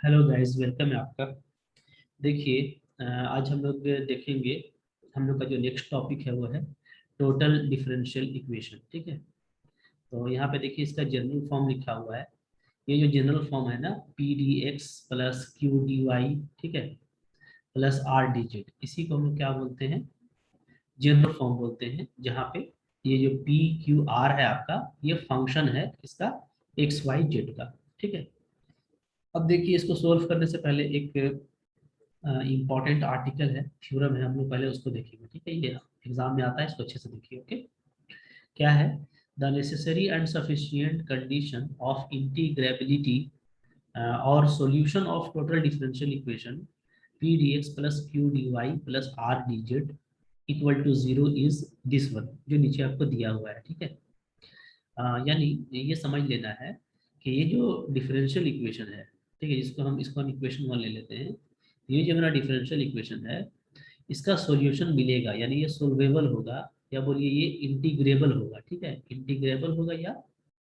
Hello guys, welcome है आपका। देखिए, आज हम लोग देखेंगे। हम लोग का जो नेक्स्ट टॉपिक है वो है टोटल डिफरेंशियल इक्वेशन। ठीक है, तो यहाँ पे देखिए इसका जनरल फॉर्म लिखा हुआ है। ये जो जनरल फॉर्म है ना, p D x plus Q D y, ठीक है, प्लस आर डी जेड, इसी को हम लोग क्या बोलते हैं, जनरल फॉर्म बोलते हैं। जहाँ पे ये जो पी क्यू आर है आपका, ये फंक्शन है इसका एक्स वाई जेड का। ठीक है, अब देखिए इसको सोल्व करने से पहले एक इम्पॉर्टेंट आर्टिकल है, थ्योरम है, हम लोग पहले उसको देखेंगे। ठीक है, ये एग्जाम में आता है, इसको अच्छे से देखिए। ओके, क्या है? The necessary and sufficient condition of integrability और solution of total differential equation P D x plus Q D Y plus R D Z equal to zero is this one, जो नीचे आपको दिया हुआ है। ठीक है, यानी ये समझ लेना है कि ये जो डिफरेंशियल इक्वेशन है, ठीक है, इसको हम इक्वेशन वन ले लेते हैं। ये जो मेरा डिफरेंशियल इक्वेशन है, इसका सॉल्यूशन मिलेगा, यानी ये सोल्वेबल होगा, या बोलिए ये इंटीग्रेबल होगा। ठीक है, इंटीग्रेबल होगा या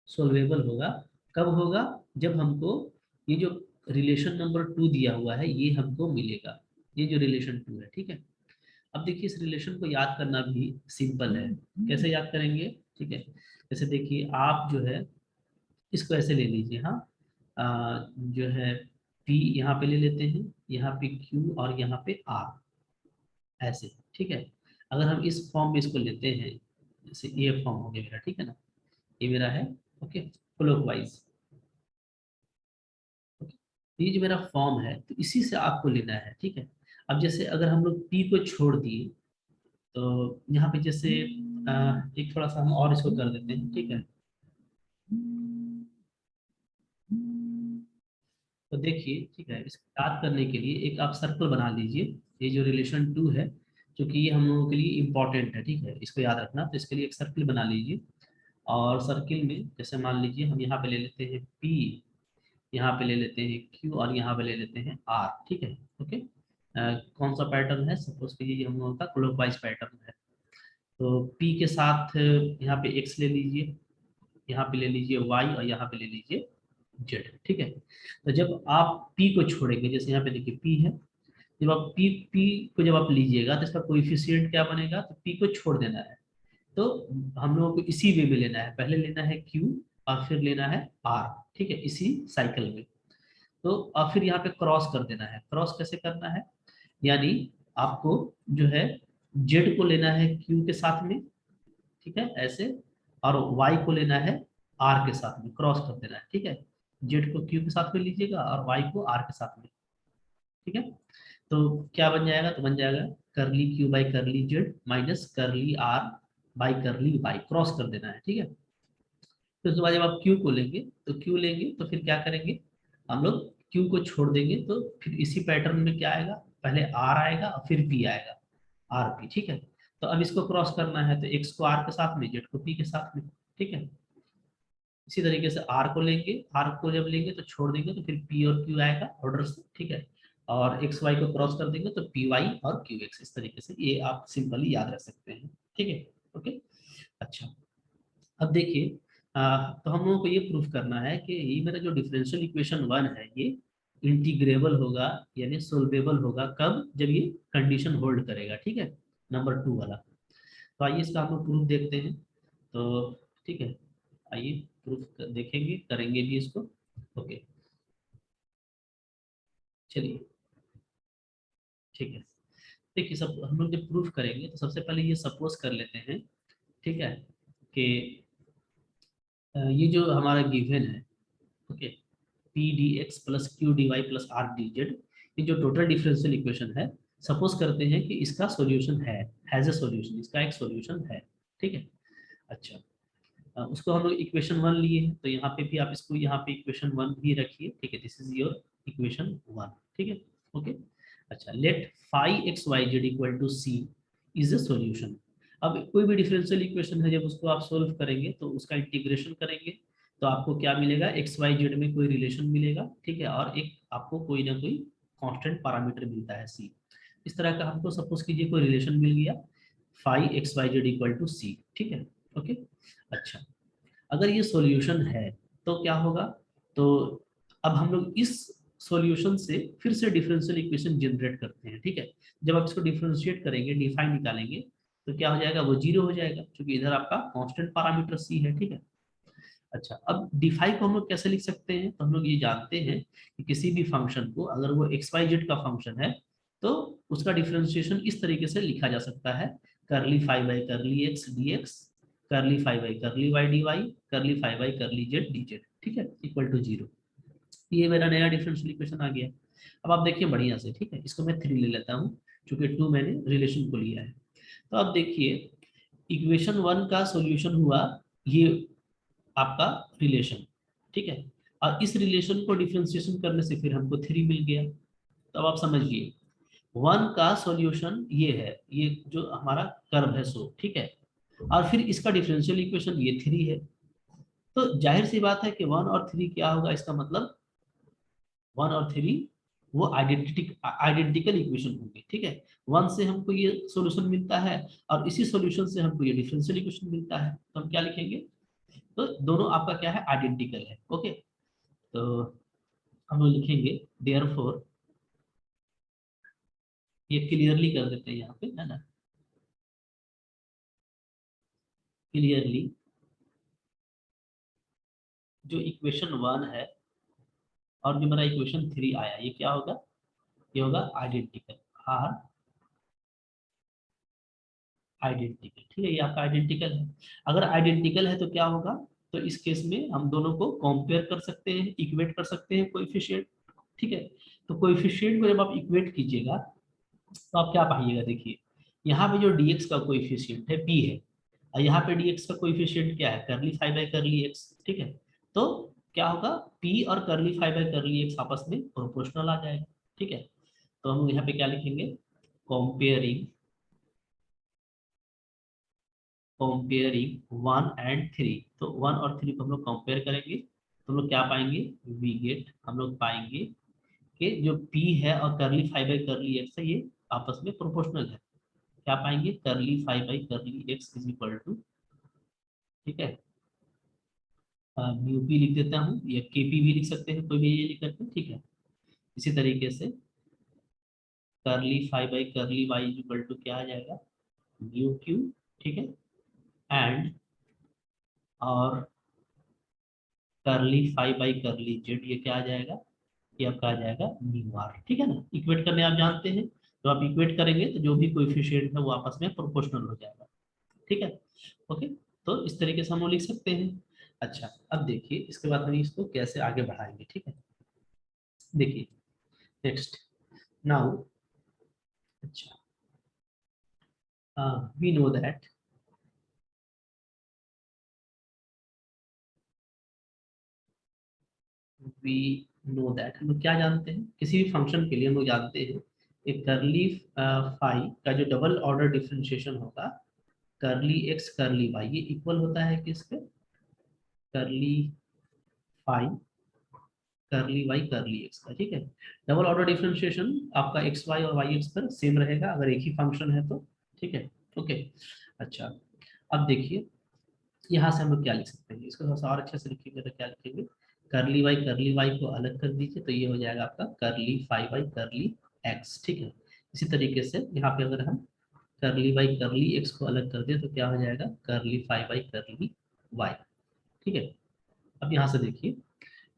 सोल्वेबल होगा। कब होगा? जब हमको ये जो रिलेशन नंबर टू दिया हुआ है ये हमको मिलेगा, ये जो रिलेशन टू है। ठीक है, अब देखिए इस रिलेशन को याद करना भी सिंपल है। कैसे याद करेंगे? ठीक है, जैसे देखिए आप जो है इसको ऐसे ले लीजिए। हाँ, जो है P यहाँ पे ले लेते हैं, यहाँ पे Q और यहाँ पे R, ऐसे। ठीक है, अगर हम इस फॉर्म में इसको लेते हैं, जैसे ये फॉर्म हो गया मेरा, ठीक है ना, ये मेरा है। Okay, clockwise. ये जो मेरा फॉर्म है, तो इसी से आपको लेना है। ठीक है, अब जैसे अगर हम लोग P को छोड़ दिए, तो यहाँ पे जैसे एक थोड़ा सा हम और इसको कर देते हैं। ठीक है, तो देखिए, ठीक है, इसको याद करने के लिए एक आप सर्कल बना लीजिए। ये जो रिलेशन टू है, क्योंकि ये हम लोगों के लिए इम्पोर्टेंट है, ठीक है, इसको याद रखना। तो इसके लिए एक सर्कल बना लीजिए, और सर्किल में जैसे मान लीजिए हम यहाँ पे ले लेते हैं P, यहाँ पे ले लेते हैं Q और यहाँ पे ले लेते हैं R। ठीक है, ओके। कौन सा पैटर्न है? सपोज कीजिए ये हम लोगों का क्लॉकवाइज पैटर्न है। तो P के साथ यहाँ पे X ले लीजिए, यहाँ पे ले लीजिए Y, और यहाँ पे ले लीजिए Z। ठीक है, तो जब आप P को छोड़ेंगे, जैसे यहाँ पे देखिए P है, जब आप P को जब आप लीजिएगा तो इसका कोएफिशिएंट क्या बनेगा? तो P को छोड़ देना है। तो हम लोगों को इसी वे में लेना है, पहले लेना है Q और फिर लेना है R। ठीक है, इसी साइकिल में। तो और फिर यहाँ पे क्रॉस कर देना है। क्रॉस कैसे करना है? यानी आपको जो है Z को लेना है Q के साथ में, ठीक है, ऐसे, और Y को लेना है R के साथ में, क्रॉस कर देना है। ठीक है, Z को Q के साथ में लीजिएगा और Y को R के साथ में। ठीक है, तो क्या बन जाएगा? तो बन जाएगा करली Q by curly Z minus curly R by curly Y, cross कर देना है। ठीक है, फिर उसके बाद जब आप Q को लेंगे, तो Q लेंगे तो फिर क्या करेंगे? हम लोग Q को छोड़ देंगे, तो फिर इसी पैटर्न में क्या आएगा? पहले R आएगा और फिर P आएगा, RP। ठीक है, तो अब इसको क्रॉस करना है, तो X को R के साथ में, Z को P के साथ में। ठीक है, इसी तरीके से R को लेंगे, R को जब लेंगे तो छोड़ देंगे, तो फिर P और Q आएगा ऑर्डर से। ठीक है, और एक्स वाई को क्रॉस कर देंगे तो पी वाई और क्यू एक्स, इस तरीके से ये आप सिंपली याद रख सकते हैं। ठीक है, ओके। अच्छा, अब देखिए, तो हम लोगों को ये प्रूफ करना है कि ये मेरा जो डिफरेंशियल इक्वेशन वन है, ये इंटीग्रेबल होगा, यानी सोल्वेबल होगा। कब? जब ये कंडीशन होल्ड करेगा। ठीक है, नंबर टू वाला। तो आइए इसका हम लोग प्रूफ देखते हैं। तो ठीक है, आइए प्रूफ देखेंगे, करेंगे भी इसको। ओके, चलिए, ठीक है। देखिए, सब हम लोग जब प्रूफ करेंगे तो सबसे पहले ये सपोज कर लेते हैं, ठीक है, कि ये जो हमारा गिवन है, okay, p D x plus Q D Y plus R D z, ये जो टोटल डिफरेंशियल इक्वेशन है, सपोज करते हैं कि इसका सॉल्यूशन है, हैज अ सॉल्यूशन, इसका एक सॉल्यूशन है। ठीक है, अच्छा, उसको हम लोग इक्वेशन वन लिए हैं, तो यहाँ पे भी आप इसको यहाँ पे इक्वेशन वन भी रखिए। ठीक है, this is your equation one. ठीक है, ओके। अच्छा, let phi x Y Z equal to c is a solution. अब कोई भी डिफरेंशियल इक्वेशन है, जब उसको आप सोल्व करेंगे तो उसका इंटीग्रेशन करेंगे, तो आपको क्या मिलेगा? एक्स वाई जेड में कोई रिलेशन मिलेगा। ठीक है, और एक आपको कोई ना कोई कांस्टेंट पैरामीटर मिलता है सी। इस तरह का हमको सपोज कीजिए कोई रिलेशन मिल गया, five x Y Z equal to C. ठीक है, ओके। अच्छा, अगर ये सॉल्यूशन है तो क्या होगा? तो अब हम लोग इस सॉल्यूशन से फिर से डिफरेंशियल इक्वेशन जनरेट करते हैं, ठीक है। जब आप इसको डिफरेंशिएट करेंगे, डिफाई निकालेंगे, तो क्या हो जाएगा, वो जीरो हो जाएगा, क्योंकि इधर आपका कांस्टेंट पैरामीटर सी है, ठीक है। अच्छा, अब डिफाई को हम लोग कैसे लिख सकते हैं, तो हम लोग ये जानते हैं कि किसी भी फंक्शन को अगर वो एक्स वाई जेड का फंक्शन है तो उसका डिफरेंशिएशन इस तरीके से लिखा जा सकता है, curly five by curly x D X, curly five by curly Y D Y, curly five by curly Z D Z, ठीक है, इक्वल टू जीरो। ये मेरा नया डिफरेंशियल इक्वेशन आ गया। अब आप देखिए बढ़िया से, ठीक है, इसको मैं थ्री ले लेता हूँ, चूंकि टू मैंने रिलेशन को लिया है। तो अब देखिए, इक्वेशन वन का सॉल्यूशन हुआ ये आपका रिलेशन, ठीक है, और इस रिलेशन को डिफरेंशिएशन करने से फिर हमको थ्री मिल गया। तो अब आप समझिए, वन का सॉल्यूशन ये है, ये जो हमारा कर्व है सो, ठीक है, और फिर इसका डिफरेंशियल इक्वेशन ये थ्री है। तो जाहिर सी बात है कि वन और थ्री क्या होगा, इसका मतलब वन और थ्री वो आइडेंटिकल इक्वेशन होंगे, ठीक है। वन से हमको ये सॉल्यूशन मिलता है और इसी सॉल्यूशन से हमको ये डिफरेंशियल इक्वेशन मिलता है, तो हम क्या लिखेंगे, तो दोनों आपका क्या है, आइडेंटिकल है, ओके। तो हम लोग लिखेंगे देयरफॉर, ये क्लियरली कर देते हैं यहाँ पे, है ना, क्लियरली जो इक्वेशन वन है और जो मेरा इक्वेशन थ्री आया, ये क्या होगा, ये होगा आइडेंटिकल, आर आइडेंटिकल, ठीक है, ये आपका आइडेंटिकल है। अगर आइडेंटिकल है तो क्या होगा, तो इस केस में हम दोनों को कंपेयर कर सकते हैं, इक्वेट कर सकते हैं कोएफिशिएंट, ठीक है। तो कोएफिशिएंट को जब आप इक्वेट कीजिएगा तो आप क्या पाइएगा, देखिए यहाँ पे जो dx का कोएफिशिएंट है p है, और यहाँ पे dx का कोएफिशिएंट क्या है, curly five by curly x, ठीक है। तो क्या होगा, p और करली फाइव बाई करली एक्स आपस में प्रोपोर्शनल आ जाएगा, ठीक है। तो हम यहाँ पे क्या लिखेंगे, comparing comparing one and three, तो वन और थ्री को हम लोग कंपेयर करेंगे तो हम लोग क्या पाएंगे, वी गेट, हम लोग पाएंगे कि जो p है और करली फाइव बाई करली एक्स है ये आपस में प्रोपोर्शनल है। क्या पाएंगे, curly five by curly x is equal to, ठीक है, म्यू पी लिख देता हूँ, या के पी भी लिख सकते हैं, कोई भी ये लिख सकते हैं, ठीक है। इसी तरीके से curly five by curly y is equal to क्या आ जाएगा, म्यू क्यू, ठीक है, एंड और करली फाइव बाई करली जेड ये क्या आ जाएगा, ये आपका आ जाएगा म्यू आर, ठीक है ना। इक्वेट करने आप जानते हैं, तो आप इक्वेट करेंगे तो जो भी कोएफिशिएंट है वो आपस में प्रोपोर्शनल हो जाएगा, ठीक है, ओके। तो इस तरीके से हम वो लिख सकते हैं। अच्छा, अब देखिए इसके बाद हम इसको कैसे आगे बढ़ाएंगे, ठीक है। देखिए नेक्स्ट, नाउ, अच्छा, we know that, we know that, हम लोग क्या जानते हैं, किसी भी फंक्शन के लिए हम लोग जानते हैं एक करली फाई का जो डबल ऑर्डर डिफरेंशिएशन होगा, करली एक्स करली वाई, ये इक्वल होता है किसके, करली फाई करली वाई करली एक्स का, ठीक है। डबल ऑर्डर डिफरेंशिएशन आपका एक्स वाई और वाई एक्स पर सेम रहेगा अगर एक ही फंक्शन है तो, ठीक है, ओके। अच्छा, अब देखिए यहाँ से हम लोग क्या लिख सकते हैं, इसको थोड़ा सा और अच्छे से लिखिएगा तो क्या लिखेंगे, करली वाई को अलग कर दीजिए तो ये हो जाएगा आपका करली फाइव बाई करली एक्स, ठीक है। इसी तरीके से यहाँ पे अगर हम करली बाई करली एक्स को अलग कर दें तो क्या हो जाएगा, करली फाइव बाई करली वाई, ठीक है। अब यहाँ से देखिए,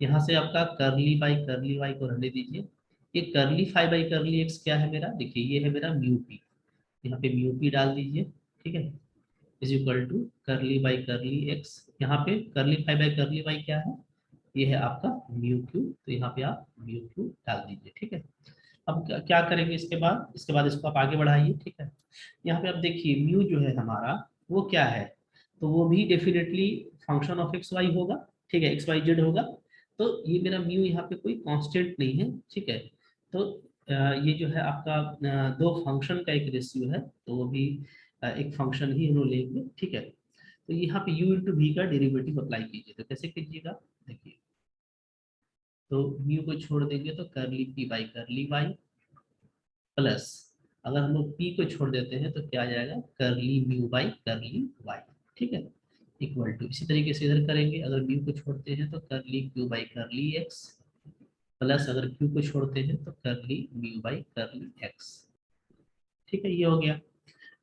यहाँ से आपका करली वाई को रहने दीजिए, ये करली फाइव बाई करली एक्स क्या है मेरा, देखिए ये है मेरा म्यू पी, यहाँ पे म्यू पी डाल दीजिए, ठीक है, is equal to curly by curly x, यहाँ पे करली फाइव बाई करली वाई क्या है, ये है आपका म्यू क्यू, तो यहाँ पे आप म्यू क्यू डाल दीजिए, ठीक है। अब क्या करेंगे इसके बाद, इसके बाद इसको आप आगे बढ़ाइए, ठीक है। यहाँ पे आप देखिए म्यू जो है हमारा वो क्या है, तो वो भी definitely function of x y होगा, ठीक है, एक्स वाई जेड होगा। तो ये मेरा म्यू यहाँ पे कोई कांस्टेंट नहीं है, ठीक है। तो ये जो है आपका दो फंक्शन का एक रेशियो है, तो वो भी एक फंक्शन ही हम लोग लेंगे, ठीक है। तो यहाँ पे u इंटू वी का डेरिवेटिव अप्लाई कीजिए, तो कैसे कीजिएगा, देखिए, तो म्यू को छोड़ देंगे तो curly P by curly Y plus, अगर हम लोग p को छोड़ देते हैं तो क्या आ जाएगा, करली म्यू बाई करली वाई, ठीक है, इक्वल टू, इसी तरीके से इधर करेंगे, अगर म्यू को छोड़ते हैं तो करली Q by curly x plus अगर क्यू को छोड़ते हैं तो करली म्यू बाई करली एक्स। ठीक है, ये हो गया।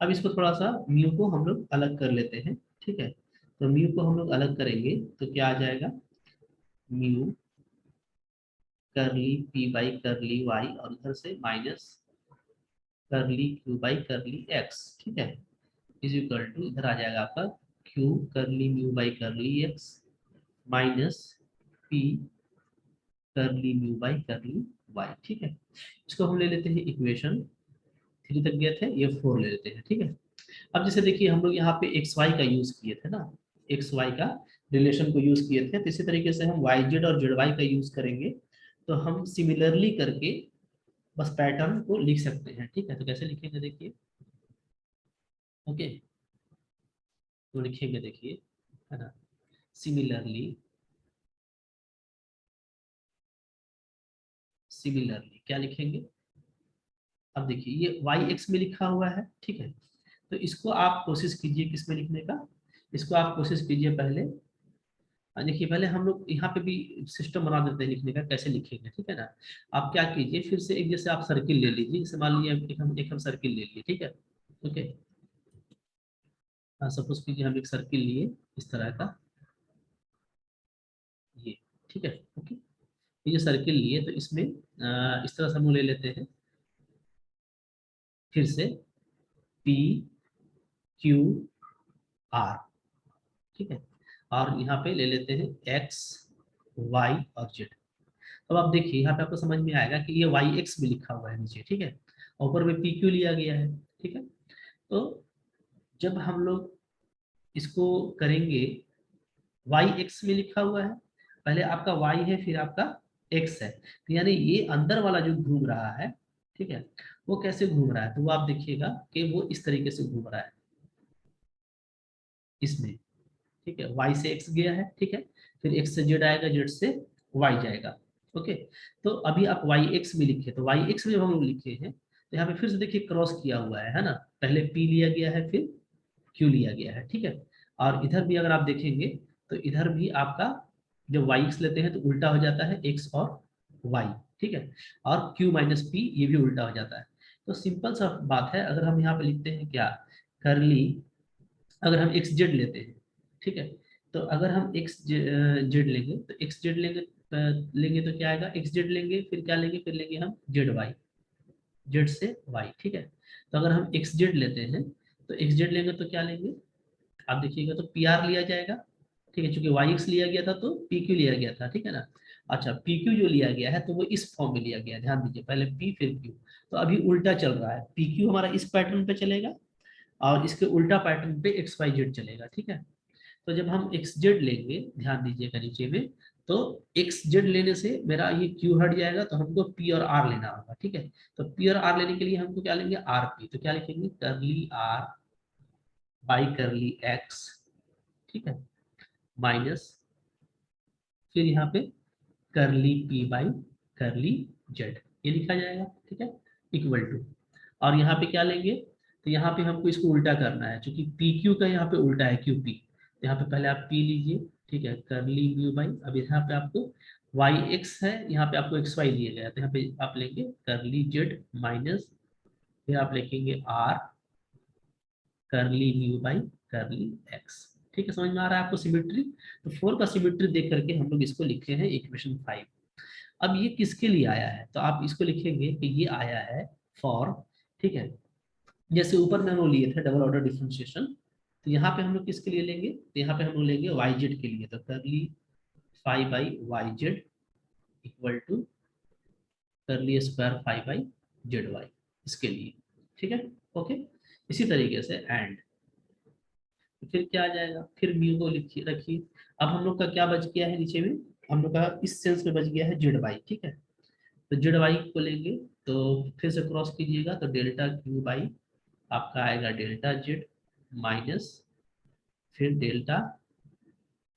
अब इसको थोड़ा सा म्यू को हम लोग अलग कर लेते हैं। ठीक है, तो म्यू को हम लोग अलग करेंगे तो क्या आ जाएगा, म्यू करली पी बाई करली वाई और इधर से minus curly Q by curly x. ठीक है, इज इक्वल टू इधर आ जाएगा आपका Q curly mu by curly x minus P करली म्यू बाई करली वाई। ठीक है, इसको हम ले लेते हैं इक्वेशन 3 तक गए थे, ये 4 ले लेते हैं। ठीक है, अब जैसे देखिए हम लोग यहाँ पे एक्स वाई का यूज किए थे ना, एक्स वाई का रिलेशन को यूज किए थे, तो इसी तरीके से हम वाई जेड और जेड वाई का यूज करेंगे। तो हम सिमिलरली करके बस पैटर्न को लिख सकते हैं। ठीक है, तो कैसे लिखेंगे देखिए। ओके, तो लिखेंगे देखिए, है ना, सिमिलरली, सिमिलरली क्या लिखेंगे। अब देखिए ये वाई एक्स में लिखा हुआ है। ठीक है, तो इसको आप कोशिश कीजिए किस में लिखने का, इसको आप कोशिश कीजिए पहले। देखिए पहले हम लोग यहाँ पे भी सिस्टम बना देते हैं लिखने का, कैसे लिखेंगे। ठीक है ना, आप क्या कीजिए फिर से एक जैसे आप सर्किल ले लीजिए, जैसे मान लीजिए एक हम सर्किल ले लिए। ठीक है, ओके, हाँ सपोज कीजिए हम एक सर्किल लिए इस तरह का, ये। ठीक है, ओके, ये सर्किल लिए तो इसमें इस तरह से हम ले लेते हैं फिर से पी क्यू आर। ठीक है, और यहाँ पे ले लेते हैं एक्स वाई और जेड। अब आप देखिए यहाँ पे आपको समझ में आएगा कि ये वाई एक्स में लिखा हुआ है नीचे। ठीक है, ऊपर में पी क्यू लिया गया है। ठीक है, तो जब हम लोग इसको करेंगे, वाई एक्स में लिखा हुआ है, पहले आपका वाई है फिर आपका एक्स है, तो यानी ये अंदर वाला जो घूम रहा है, ठीक है, वो कैसे घूम रहा है, तो वो आप देखिएगा कि वो इस तरीके से घूम रहा है इसमें। ठीक है, y से x गया है। ठीक है, फिर x से z आएगा, z से y जाएगा। ओके, तो अभी आप वाई एक्स में लिखे, तो वाई एक्स में जब हम लोग लिखे हैं तो यहाँ पे फिर से देखिए क्रॉस किया हुआ है ना, पहले p लिया गया है फिर q लिया गया है। ठीक है, और इधर भी अगर आप देखेंगे तो इधर भी आपका जब वाई एक्स लेते हैं तो उल्टा हो जाता है x और y। ठीक है, और q माइनस पी ये भी उल्टा हो जाता है। तो सिंपल सा बात है, अगर हम यहाँ पे लिखते हैं क्या, करली, अगर हम एक्स जेड लेते हैं, ठीक है, तो अगर हम एक्स जेड लेंगे तो एक्स जेड लेंगे तो क्या आएगा, एक्स जेड लेंगे फिर क्या लेंगे, फिर लेंगे हम जेड वाई, जेड से वाई। ठीक है, तो अगर हम एक्स जेड लेते हैं तो एक्स जेड लेंगे तो क्या लेंगे, आप देखिएगा तो पी आर लिया जाएगा। ठीक है, चूंकि वाई एक्स लिया गया था तो पी क्यू लिया गया था। ठीक है ना, अच्छा पी क्यू जो लिया गया है तो वो इस फॉर्म में लिया गया है, ध्यान दीजिए, पहले पी फिर क्यू। तो अभी उल्टा चल रहा है, पी क्यू हमारा इस पैटर्न पे चलेगा और इसके उल्टा पैटर्न पे एक्स वाई जेड चलेगा। ठीक है, तो जब हम एक्स जेड लेंगे, ध्यान दीजिएगा नीचे में, तो एक्स जेड लेने से मेरा ये क्यू हट जाएगा, तो हमको पी और आर लेना होगा। ठीक है, तो पी और आर लेने के लिए हमको क्या लेंगे, आर पी, तो क्या लिखेंगे, करली आर बाई करली एक्स। ठीक है, माइनस फिर यहाँ पे करली पी बाई करली जेड, ये लिखा जाएगा। ठीक है, इक्वल टू, और यहाँ पे क्या लेंगे, तो यहाँ पे हमको इसको उल्टा करना है, क्योंकि पी क्यू का यहाँ पे उल्टा है क्यू पी, तो यहाँ पे पहले आप पी लीजिए। ठीक है, करली म्यू बाई, अब यहाँ पे आपको वाई एक्स है, यहाँ पे आपको एक्स वाई दिया गया, तो यहाँ पे आप लेंगे करली जेड माइनस फिर आप लिखेंगे आर करली म्यू बाई करली एक्स। ठीक है, समझ में आ रहा है आपको सिमिट्री। तो 4 का सिमिट्री देख करके हम लोग इसको लिखे हैं इक्वेशन 5। अब ये किसके लिए आया है, तो आप इसको लिखेंगे कि ये आया है फॉर, ठीक है, जैसे ऊपर में हम लोग लिए थे डबल ऑर्डर डिफरेंशिएशन, तो यहाँ पे हम लोग किसके लिए लेंगे, तो यहाँ पे हम लोग लेंगे वाई जेड के लिए, तो curly five by Y Z equal to curly square five by Z Y, इसके लिए। ठीक है, ओके, इसी तरीके से एंड, फिर क्या आ जाएगा, फिर म्यू को लिखिए रखिए। अब हम लोग का क्या बच गया है नीचे में, हम लोग का इस सेंस में बच गया है जेड वाई। ठीक है, तो जेड वाई को लेंगे तो फिर से क्रॉस कीजिएगा, तो डेल्टा क्यू बाई आपका आएगा डेल्टा जेड माइनस फिर delta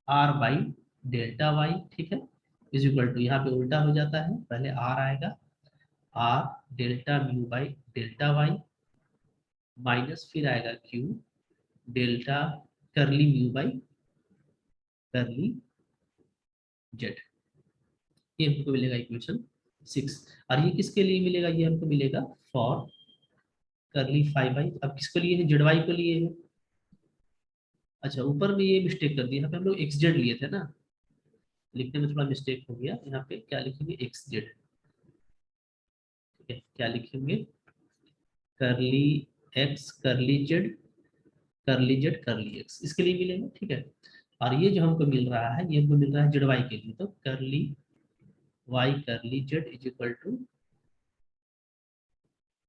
r by delta y. ठीक है, इज इक्वल टू, यहाँ पे उल्टा हो जाता है, पहले आर आएगा, r delta mu by delta y minus फिर आएगा q delta curly mu by curly Z. ये हमको मिलेगा इक्वेशन 6। और ये किसके लिए मिलेगा, ये हमको मिलेगा फॉर करली 5i। अब किसको लिए है, जेड वाई को लिए है। अच्छा ऊपर में ये मिस्टेक कर दी, यहाँ पे हम लोग एक्स जेड लिए थे ना, लिखने में थोड़ा मिस्टेक हो गया। यहाँ पे क्या लिखेंगे, एक्स जेड। ठीक है, क्या लिखेंगे, करली एक्स करली जेड, करली जेड करली एक्स, इसके लिए मिलेगा। ठीक है, और ये जो हमको मिल रहा है, ये हमको मिल रहा है जेड वाई के लिए, तो curly y curly z is equal to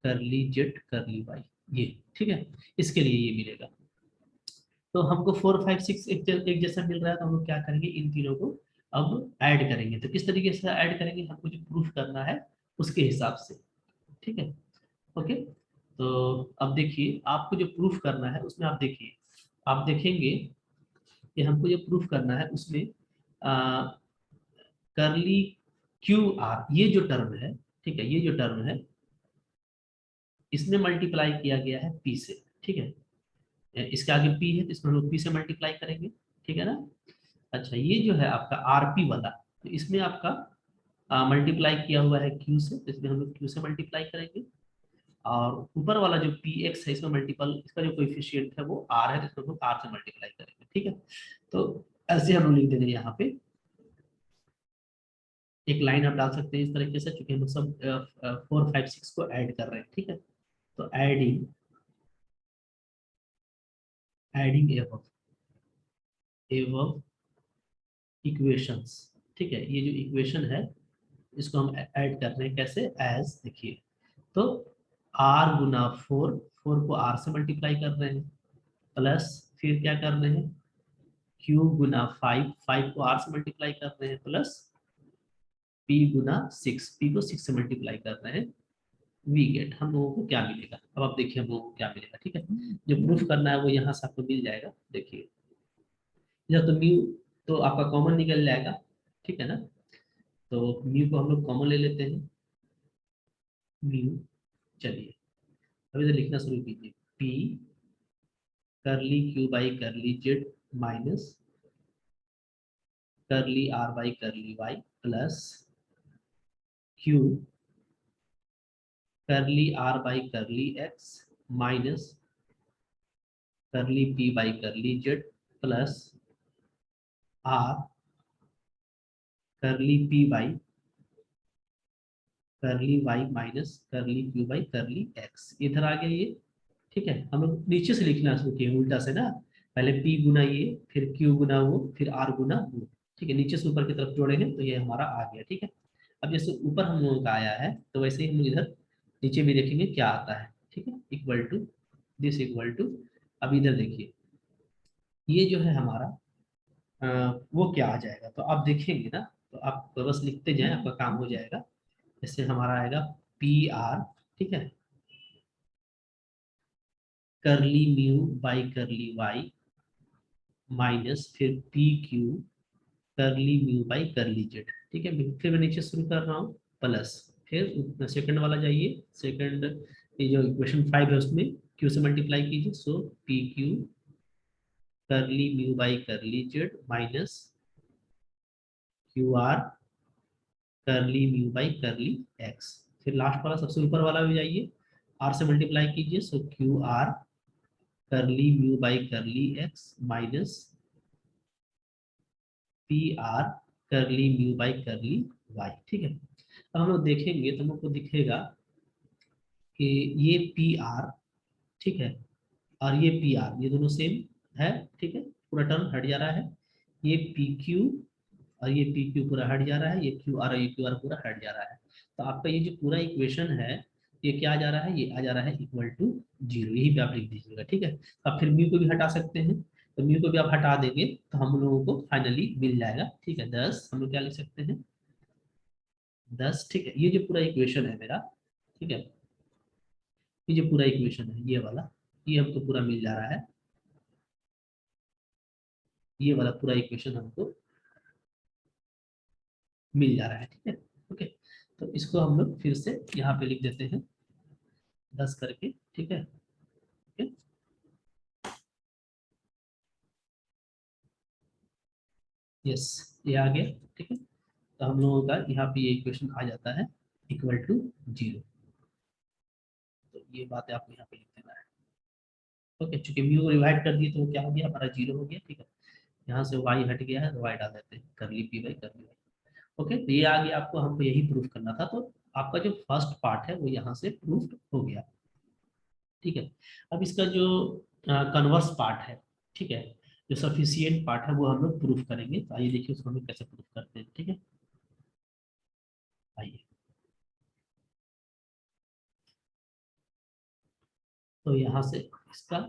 curly z curly y, ये। ठीक है, इसके लिए ये मिलेगा। तो हमको 4 5 6 एक जैसा मिल रहा है, तो हम लोग क्या करेंगे, इन तीनों को अब ऐड करेंगे। तो किस तरीके से ऐड करेंगे, हमको जो प्रूफ करना है उसके हिसाब से। ठीक है, ओके। तो अब देखिए, आपको जो प्रूफ करना है उसमें आप देखिए, आप देखेंगे कि हमको जो प्रूफ करना है उसमें करली क्यू आर, ये जो टर्म है, ठीक है, ये जो टर्म है इसमें मल्टीप्लाई किया गया है पी से। ठीक है, इसके आगे पी है तो इसमें हम लोग पी से मल्टीप्लाई करेंगे। ठीक है ना। अच्छा, ये जो है आपका आरपी वाला, तो इसमें आपका मल्टीप्लाई किया हुआ है क्यू से, तो इसमें हम लोग क्यू से मल्टीप्लाई करेंगे। और ऊपर वाला जो पी एक्स है, इसमें मल्टीपल, इसका जो कोएफिशिएंट है वो आर है, तो इसको हम लोग आर से मल्टीप्लाई करेंगे। ठीक है, तो ऐसे हम लोग लिख देंगे यहाँ पे। एक लाइन आप डाल सकते हैं इस तरीके से, क्योंकि हम लोग सब 4 5 6 को ऐड कर रहे हैं। ठीक है, तो एडिंग एडिंग एवं इक्वेशंस। ठीक है, ये जो इक्वेशन है इसको हम ऐड कर रहे हैं कैसे, एज देखिए, तो आर गुना 4, 4 को आर से मल्टीप्लाई कर रहे हैं, प्लस फिर क्या कर रहे हैं, क्यू गुना 5, 5 को आर से मल्टीप्लाई कर रहे हैं, प्लस पी गुना 6, पी को 6 से मल्टीप्लाई कर रहे हैं। वी गेट, हम लोगों को क्या मिलेगा, अब आप देखिए हम लोगों को क्या मिलेगा। ठीक है, जो प्रूफ करना है वो यहाँ से आपको मिल जाएगा। देखिए, या तो म्यू तो आपका कॉमन निकल जाएगा। ठीक है ना, तो म्यू को हम लोग कॉमन ले लेते हैं, म्यू। चलिए अब इधर लिखना शुरू कीजिए, P curly Q by curly Z minus curly are by curly Y plus Q curly are by curly x minus curly P by curly Z plus R curly P by curly Y minus curly Q by curly X, इधर आ गया ये। ठीक है, हम लोग नीचे से लिखना शुरू किए उल्टा से ना, पहले पी गुना ये, फिर क्यू गुना वो, फिर आर गुना वो। ठीक है, नीचे से ऊपर की तरफ जोड़े हैं तो ये हमारा आ गया। ठीक है, अब जैसे ऊपर हम लोगों का आया है, तो वैसे ही हम लोग इधर नीचे भी देखेंगे क्या आता है। ठीक है, equal to this equal to, अब इधर देखिए, ये जो है हमारा वो क्या आ जाएगा, तो आप देखेंगे ना, तो आप बस लिखते जाएं, आपका काम हो जाएगा। जैसे हमारा आएगा पी आर, ठीक है, curly mu by curly Y minus फिर p q curly mu by curly Z. ठीक है, फिर मैं नीचे शुरू कर रहा हूँ, प्लस फिर सेकंड वाला जाइए, सेकंड ये जो इक्वेशन 5 है उसमें क्यू से मल्टीप्लाई कीजिए, सो P q curly mu by curly Z minus Q R करली म्यू बाई करली एक्स। फिर लास्ट वाला सबसे ऊपर वाला भी जाइए, आर से मल्टीप्लाई कीजिए, सो क्यू आर करली mu by curly x minus P R करली म्यू बाई करली वाई। ठीक है, अब हम लोग देखेंगे तो हमको दिखेगा कि ये पी आर, ठीक है, और ये पी आर, ये दोनों सेम है। ठीक है, पूरा टर्म हट जा रहा है, ये पी क्यू और ये पी क्यू पूरा हट जा रहा है, ये क्यू आर और ये क्यू आर पूरा हट जा रहा है। तो आपका ये जो पूरा इक्वेशन है, ये क्या आ जा रहा है, ये आ जा रहा है इक्वल टू जीरो, यही पे आप लिख दीजिएगा। ठीक है, अब फिर म्यू को भी हटा सकते हैं, तो म्यू को भी आप हटा देंगे तो हम लोगों को फाइनली मिल जाएगा। ठीक है, 10, हम लोग क्या लिख सकते हैं, 10। ठीक है, ये जो पूरा इक्वेशन है मेरा, ठीक है, ये जो पूरा इक्वेशन है ये वाला, ये हमको पूरा मिल जा रहा है, ये वाला पूरा इक्वेशन हमको मिल जा रहा है। ठीक है, ओके, तो इसको हम लोग फिर से यहाँ पे लिख देते हैं 10 करके। ठीक है, ओके, यस, ये आ गया। ठीक है, तो हम लोगों का यहाँ पे ये इक्वेशन आ जाता है इक्वल टू 0। तो ये बात आपको यहाँ पे लिख देना है। ओके, चूंकि म्यू को डिवाइड कर दिए तो वो क्या हो गया, हमारा 0 हो गया। ठीक है, यहाँ से y हट गया है तो y डाल देते हैं, करली p by curly y। Okay, तो ये आ गया, आपको हमको यही प्रूफ करना था। तो आपका जो फर्स्ट पार्ट है वो यहाँ से प्रूफ हो गया। ठीक है, अब इसका जो कन्वर्स पार्ट है, ठीक है, जो सफिशियंट पार्ट है वो हम लोग प्रूफ करेंगे। तो आइए देखिए उसको हम लोग कैसे प्रूफ करते हैं। ठीक है, आइए। तो यहाँ से इसका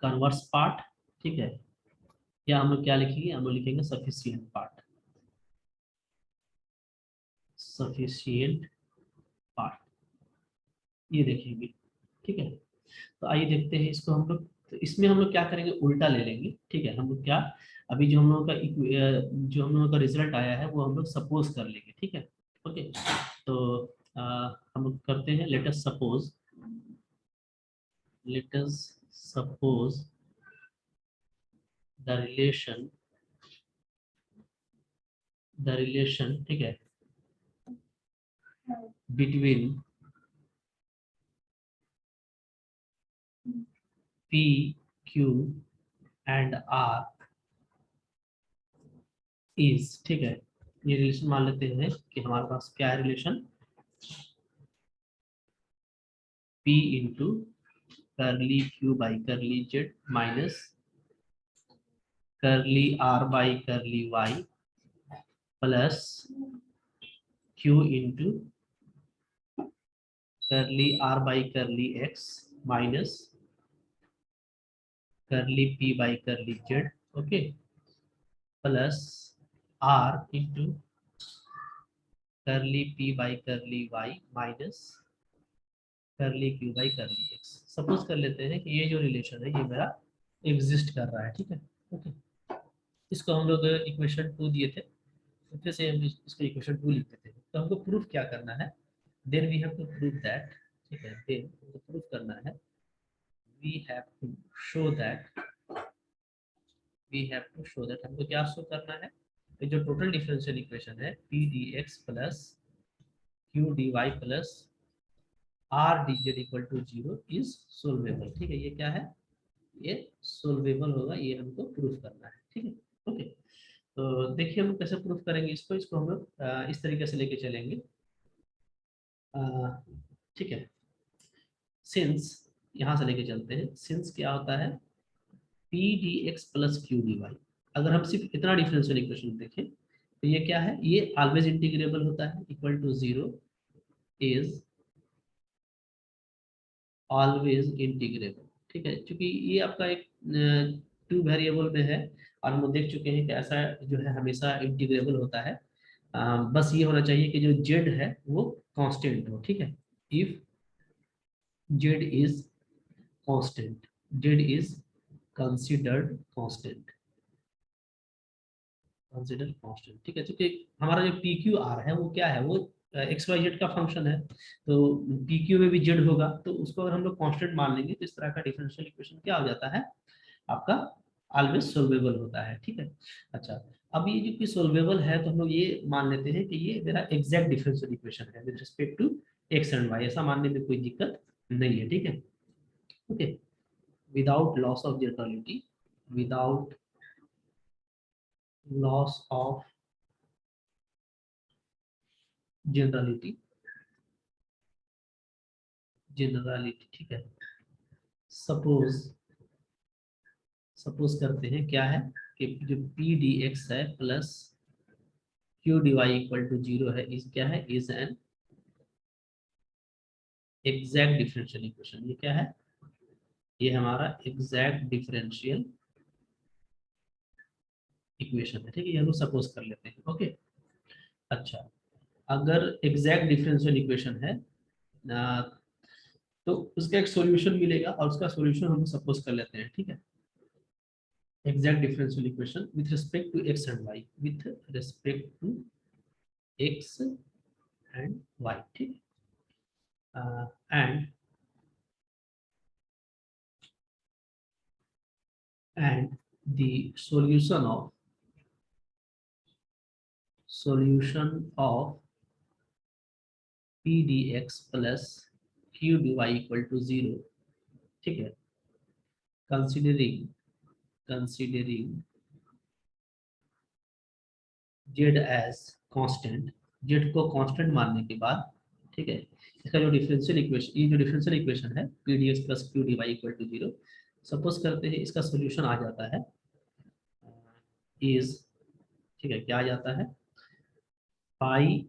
कन्वर्स पार्ट, ठीक है, या हम लोग क्या लिखेंगे, हम लोग लिखेंगे सफिशियंट पार्ट, सफिशियंट पार्ट, ये देखेंगे। ठीक है, तो आइए देखते हैं इसको हम लोग। तो इसमें हम लोग क्या करेंगे, उल्टा ले लेंगे। ठीक है, हम लोग क्या, अभी जो हम लोगों का जो हम लोगों का रिजल्ट आया है वो हम लोग सपोज कर लेंगे। ठीक है, ओके। तो हम लोग करते हैं, let us suppose the relation, ठीक है, between p q and r is, ठीक है, ये रिलेशन मान लेते हैं कि हमारे पास क्या है relation, P into curly Q by curly Z minus curly are by curly Y plus Q into curly are by curly x minus curly P by curly Z, okay, plus R into curly P by curly Y minus curly Q by curly X. Suppose कर लेते हैं कि ये जो relation है ये मेरा exist कर रहा है। ठीक है, ओके, इसको हम लोग इक्वेशन 2 दिए थे, तो फिर से हम इसको इक्वेशन 2 लिख देते हैं। तो हमको प्रूफ क्या करना है, then we have to prove that, ठीक है, देन हमको प्रूफ करना है, we have to show that, हमको क्या शो करना है, ये जो टोटल डिफरेंशियल इक्वेशन है P D x plus Q D Y plus R D Z equal to 0 is solvable. ठीक है, ये क्या है, ये सोल्वेबल होगा, ये हमको प्रूफ करना है। ठीक है, ओके। तो देखिए हम कैसे प्रूफ करेंगे इसको हम लोग इस तरीके से लेके चलेंगे। ठीक है, सिंस, यहाँ से लेके चलते हैं, सिंस क्या होता है, P D x plus Q D y. अगर हम सिर्फ इतना डिफरेंशियल इक्वेशन देखें तो ये क्या है, ये ऑलवेज इंटीग्रेबल होता है, equal to 0 is always integrable. ठीक है, क्योंकि ये आपका एक 2 वेरिएबल में है, और हम देख चुके हैं कि ऐसा जो है हमेशा इंटीग्रेबल होता है। बस ये होना चाहिए कि जो जेड है वो कांस्टेंट हो। ठीक है, if Z is constant, Z is considered constant, consider constant. ठीक है, क्योंकि हमारा जो पी क्यू आर है वो क्या है, वो एक्स वाई जेड का फंक्शन है। तो पी क्यू में भी जेड होगा, तो उसको अगर हम लोग कांस्टेंट मान लेंगे तो इस तरह का डिफरेंशियल इक्वेशन क्या हो जाता है आपका, ऑलवेज सोल्वेबल होता है। ठीक है, अच्छा, अब ये जो कि सोल्वेबल है तो हम लोग ये मान लेते हैं कि ये मेरा एग्जैक्ट डिफरेंशियल इक्वेशन है with respect to x and y, ऐसा मानने में कोई दिक्कत नहीं है। ठीक है, okay, without loss of generality, without loss of generality, generality, ठीक है, सपोज, करते हैं क्या है कि जो पी डी एक्स है plus Q D y equal to 0 है, इस क्या है, is an exact differential equation. ये क्या है, ये हमारा एग्जैक्ट डिफरेंशियल इक्वेशन है। ठीक है, ये हम लोग सपोज कर लेते हैं। ओके, अच्छा, अगर एग्जैक्ट डिफरेंशियल इक्वेशन है तो उसका एक सॉल्यूशन मिलेगा, और उसका सॉल्यूशन हम सपोज कर लेते हैं। ठीक है, exact differential equation with respect to x and y, with respect to x and y. ठीक है, and the solution of solution of p D x plus Q D y equal to 0, ठीक है, considering z as constant, z को constant मानने के बाद, ठीक है, इसका जो डिफरेंशियल इक्वेशन, ये जो डिफरेंशियल इक्वेशन है P D x plus Q D y equal to 0, suppose करते हैं इसका सॉल्यूशन आ जाता है इज, ठीक है, क्या आ जाता है, फाई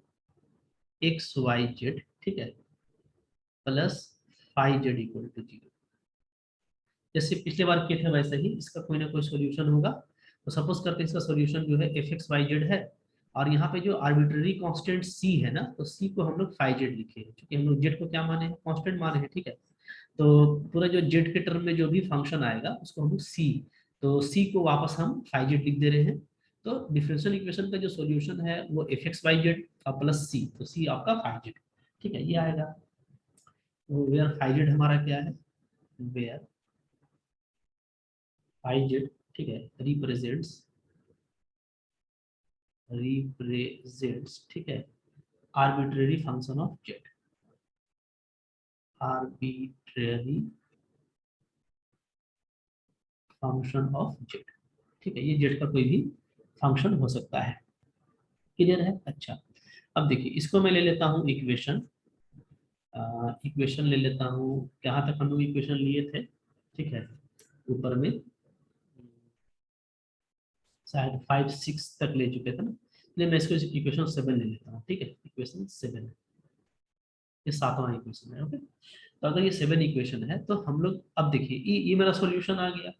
एक्स वाई जेड, ठीक है, plus phi z equal to 0। जैसे पिछले बार किए थे वैसे ही इसका कोई ना कोई सॉल्यूशन होगा। तो सपोज करते हैं इसका सॉल्यूशन जो है एफ एक्स वाई जेड है, और यहाँ पे जो आर्बिट्ररी कांस्टेंट सी है ना, तो सी को हम लोग फाई जेड लिखे हैं, क्योंकि हम लोग जेड को क्या माने हैं, कांस्टेंट माने हैं, ठीक है। तो पूरा जो जेड के टर्म में जो भी फंक्शन आएगा उसको हम लोग सी, तो सी को वापस हम फाई जेड लिख दे रहे हैं। तो डिफरेंशियल इक्वेशन का जो सॉल्यूशन है वो एफ एक्स वाई जेड और प्लस सी, तो सी आपका फाई जेड, ठीक है, ये आएगा। तो वेयर फाई जेड हमारा क्या है, वेयर फाई जेड, ठीक है, रिप्रेजेंट्स, ठीक है, arbitrary function of Z, arbitrary function of Z, ठीक है, ये जेड का कोई भी फंक्शन हो सकता है। क्लियर है? अच्छा, अब देखिए इसको मैं ले लेता हूँ इक्वेशन, इक्वेशन ले लेता हूँ, कहाँ तक हम लोग इक्वेशन लिए थे, ठीक है, ऊपर में शायद 5 6 तक ले चुके थे ना, इसलिए मैं इसको इक्वेशन 7 ले लेता हूँ, ठीक है, इक्वेशन 7, ये 7वां इक्वेशन है, ओके। तो अगर ये 7 इक्वेशन है तो हम लोग अब देखिए ये मेरा सॉल्यूशन आ गया,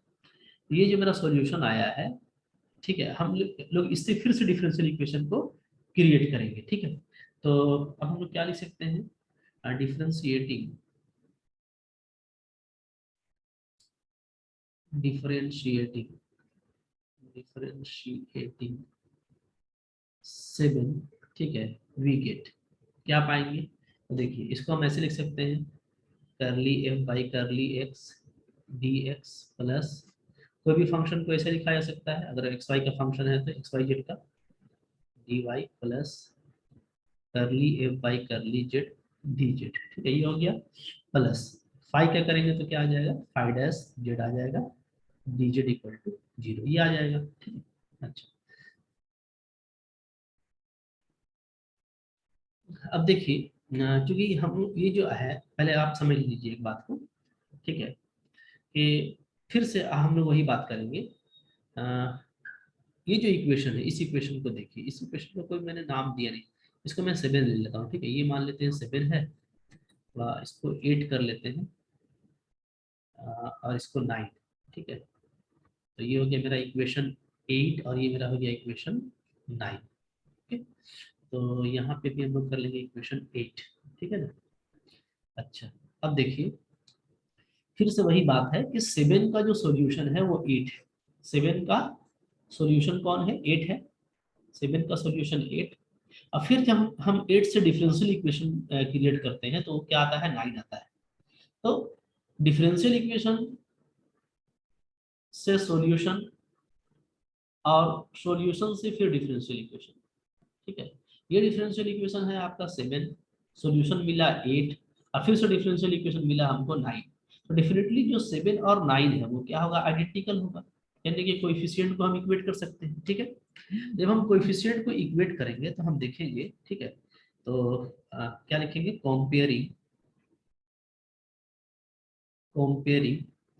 ये जो मेरा सॉल्यूशन आया है, ठीक है, हम लोग इससे फिर से डिफरेंशियल इक्वेशन को क्रिएट करेंगे, ठीक है। तो अब हम लोग क्या लिख सकते हैं, डिफरेंशिएटिंग डिफरेंशिएटिंग डिफरेंशिएटिंग 7, ठीक है, वी गेट क्या पाएंगे, तो देखिए इसको हम ऐसे लिख सकते हैं, करली F by curly x D x plus, कोई भी फंक्शन को ऐसे लिखा जा सकता है, अगर एक्स वाई का फंक्शन है तो एक्स वाई जेड का d Y plus curly F by curly Z D Z, ठीक है, ये हो गया, प्लस फाई क्या करेंगे तो क्या आ जाएगा, फाई डैश जेड आ जाएगा, डी जेड इक्वल टू 0, ये आ जाएगा, ठीक है। अच्छा, अब देखिए क्योंकि हम ये जो है, पहले आप समझ लीजिए एक बात को, ठीक है, कि फिर से हम लोग वही बात करेंगे। अ, ये जो इक्वेशन है, इस इक्वेशन को देखिए, इस इक्वेशन को कोई मैंने नाम दिया नहीं, इसको मैं 7 ले लेता हूँ, ठीक है, ये मान लेते हैं 7 है, इसको 8 कर लेते हैं, और इसको 9, ठीक है, तो ये हो गया मेरा इक्वेशन 8 और ये मेरा हो गया इक्वेशन 9, ठीक है। तो यहाँ पे भी हम लोग कर लेंगे इक्वेशन 8, ठीक है ना। अच्छा, अब देखिए फिर से वही बात है कि 7 का जो सॉल्यूशन है वो 8 है, 7 का सॉल्यूशन कौन है, 8 है, 7 का सॉल्यूशन 8। अब फिर जब हम 8 से डिफरेंशियल इक्वेशन क्रिएट करते हैं तो क्या आता है, 9 आता है। तो डिफरेंशियल इक्वेशन से सॉल्यूशन, और सॉल्यूशन से फिर डिफरेंशियल इक्वेशन, ठीक है, ये डिफरेंशियल इक्वेशन है आपका 7, सॉल्यूशन मिला 8, और फिर से डिफरेंशियल इक्वेशन मिला हमको 9। तो डेफिनेटली जो 7 और 9 है वो क्या होगा, आइडेंटिकल होगा, यानी कि कोएफिशिएंट को हम इक्वेट कर सकते हैं, ठीक है। जब हम कोएफिशिएंट को इक्वेट करेंगे तो हम देखेंगे, ठीक है, तो क्या लिखेंगे, कंपेयरिंग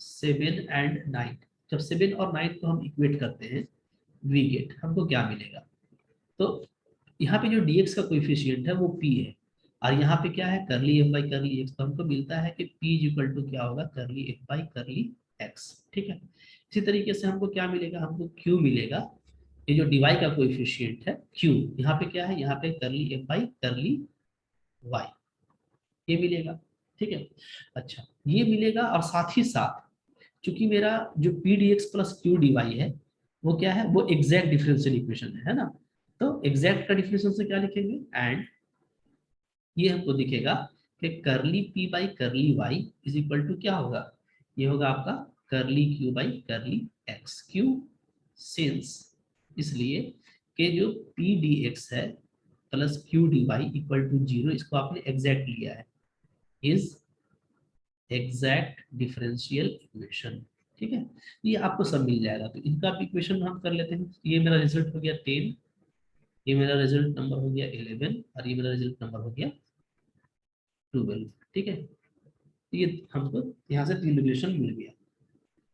7 एंड 9, जब 7 और 9 को हम इक्वेट करते हैं, वी गेट हमको क्या मिलेगा, तो यहाँ पे जो dx का कोएफिशिएंट है वो p है, और यहाँ पे क्या है, करली f बाई करली x, तो हमको मिलता है कि p इज इक्वल टू क्या होगा, करली f बाई करली x, ठीक है। इसी तरीके से हमको क्या मिलेगा, हमको q मिलेगा, ये जो dy का कोएफिशिएंट है q, यहाँ पे क्या है, यहाँ पे करली f बाई करली y, ये मिलेगा, ठीक है। अच्छा, ये मिलेगा, और साथ ही साथ चूंकि मेरा जो p D x plus Q D y है वो क्या है, वो एग्जैक्ट डिफरेंशियल इक्वेशन है ना। तो एग्जैक्ट का डिफरेंशियल से क्या लिखेंगे, एंड ये हमको दिखेगा कि curly P by curly y is equal to क्या होगा, ये होगा आपका curly Q by curly x, q since, इसलिए कि जो पी डी एक्स है plus Q D y equal to 0, इसको आपने एग्जैक्ट लिया है, इज एग्जैक्ट डिफरेंशियल इक्वेशन। ठीक है, ये आपको सब मिल जाएगा। तो इनका भी इक्वेशन हम कर लेते हैं। ये मेरा रिजल्ट हो गया 10, ये मेरा रिजल्ट नंबर हो गया 11, और ये मेरा रिजल्ट नंबर हो गया 12। ठीक है, ये हमको यहाँ से 3 रिलेशन मिल गया।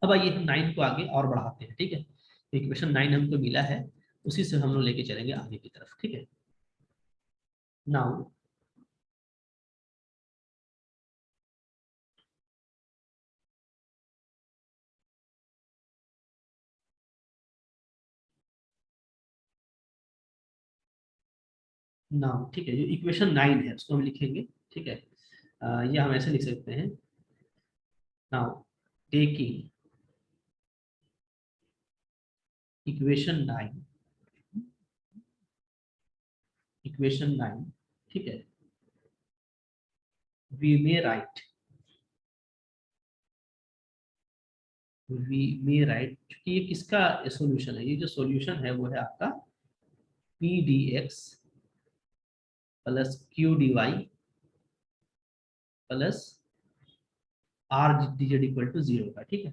अब आइए हम 9 को आगे और बढ़ाते हैं। ठीक है, इक्वेशन 9 हमको मिला है, उसी से हम लोग लेके चलेंगे आगे की तरफ। ठीक है, नाउ नाउ ठीक है, जो इक्वेशन 9 है उसको हम लिखेंगे। ठीक है, ये हम ऐसे लिख सकते हैं, नाउ टेकिंग इक्वेशन 9, इक्वेशन 9, ठीक है, we may write, we may write, क्योंकि ये किसका सॉल्यूशन है, ये जो सॉल्यूशन है वो है आपका p D x plus Q D Y plus R D Z equal to 0 का। ठीक है,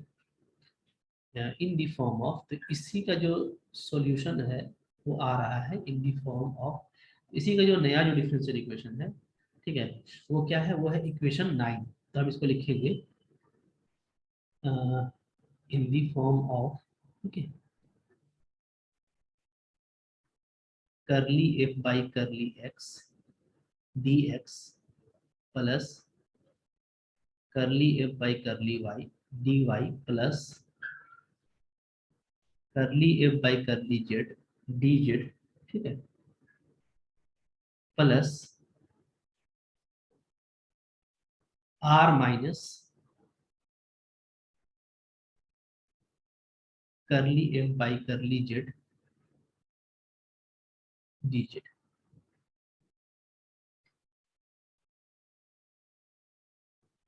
इन दी फॉर्म ऑफ, तो इसी का जो सॉल्यूशन है वो आ रहा है इन दी फॉर्म ऑफ इसी का जो नया जो डिफरेंशियल इक्वेशन है। ठीक है, वो क्या है, वो है इक्वेशन 9। तो हम इसको लिखेंगे इन दी फॉर्म ऑफ, ठीक है, curly F by curly x D x plus curly F by curly Y D Y plus curly F by curly Z D Z. ठीक है, plus r minus curly F by curly Z D Z